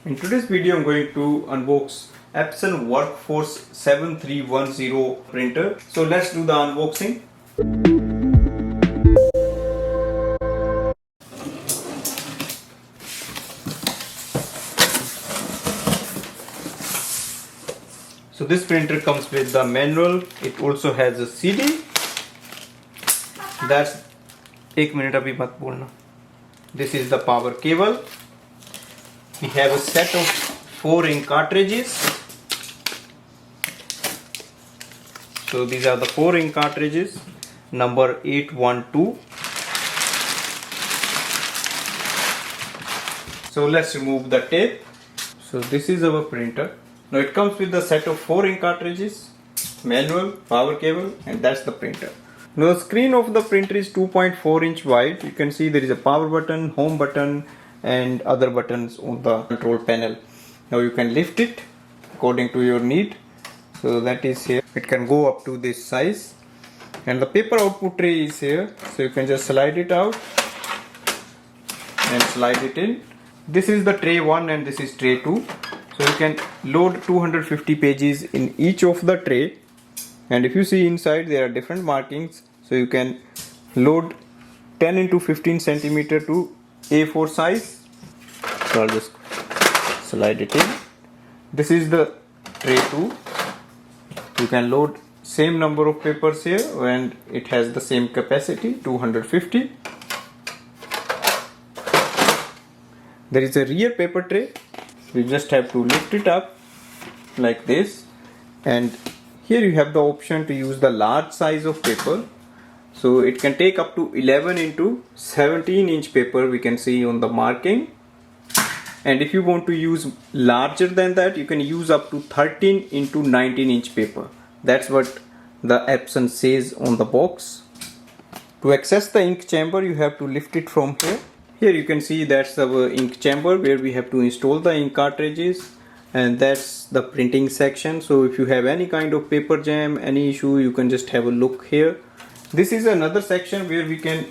In today's video I'm going to unbox Epson WorksForce 7310 printer. So let's do the unboxing. So this printer comes with the manual. It also has a CD. That's एक minute अभी मत बोलना. This is the power cable. We have a set of 4 ink cartridges. So these are the 4 ink cartridges, number 812. So let's remove the tape. So this is our printer. Now it comes with a set of 4 ink cartridges, manual, power cable, and that's the printer. Now the screen of the printer is 2.4 inch wide. You can see there is a power button, home button, and other buttons on the control panel. Now you can lift it according to your need. So that is here. It can go up to this size. And the paper output tray is here. So you can just slide it out and slide it in. This is the tray 1 and this is tray 2. So you can load 250 pages in each of the tray. And if you see inside, there are different markings. So you can load 10 into 15 centimeter to A4 size. So I'll just slide it in. This is the tray 2. You can load same number of papers here and it has the same capacity, 250. There is a rear paper tray. You just have to lift it up like this, and here you have the option to use the large size of paper. So it can take up to 11 into 17 inch paper, we can see on the marking. And if you want to use larger than that, you can use up to 13 into 19 inch paper. That's what the Epson says on the box. To access the ink chamber, you have to lift it from here. Here you can see that's our ink chamber where we have to install the ink cartridges. And that's the printing section. So if you have any kind of paper jam, any issue, you can just have a look here. This is another section where we can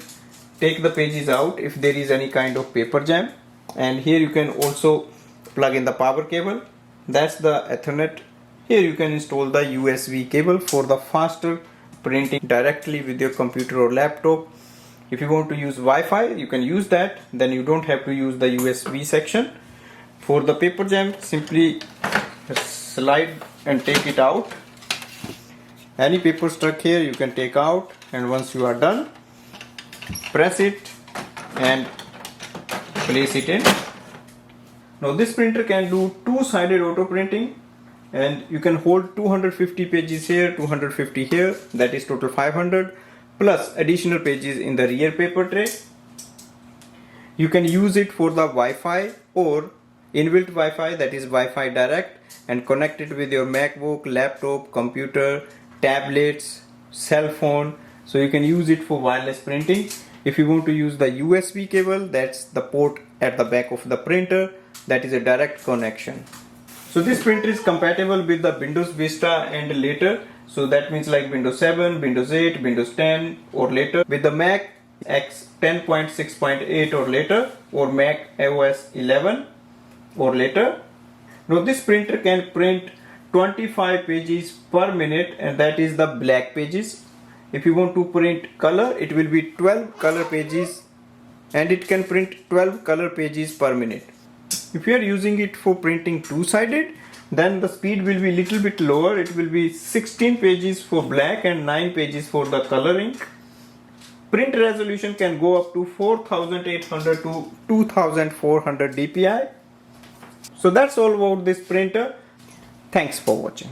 take the pages out if there is any kind of paper jam. And here you can also plug in the power cable. That's the Ethernet. Here you can install the USB cable for the faster printing directly with your computer or laptop. If you want to use Wi-Fi, you can use that. Then you don't have to use the USB section. For the paper jam, simply slide and take it out. Any paper stuck here you can take out, and once you are done, press it and place it in. Now this printer can do two-sided auto printing, and you can hold 250 pages here, 250 here, that is total 500, plus additional pages in the rear paper tray. You can use it for the Wi-Fi or Inbuilt Wi-Fi, that is Wi-Fi direct, and connect it with your MacBook, laptop, computer, tablets, cell phone. So you can use it for wireless printing. If you want to use the USB cable, that's the port at the back of the printer, that is a direct connection. So this printer is compatible with the Windows Vista and later. So that means like Windows 7, Windows 8, Windows 10 or later. With the Mac X 10.6.8 or later, or Mac OS 11 or later. Now this printer can print 25 pages per minute, and that is the black pages. If you want to print color, it will be 12 color pages, and it can print 12 color pages per minute. If you are using it for printing two-sided, then the speed will be little bit lower. It will be 16 pages for black and 9 pages for the color ink. Print resolution can go up to 4800 to 2400 dpi. So that's all about this printer. Thanks for watching.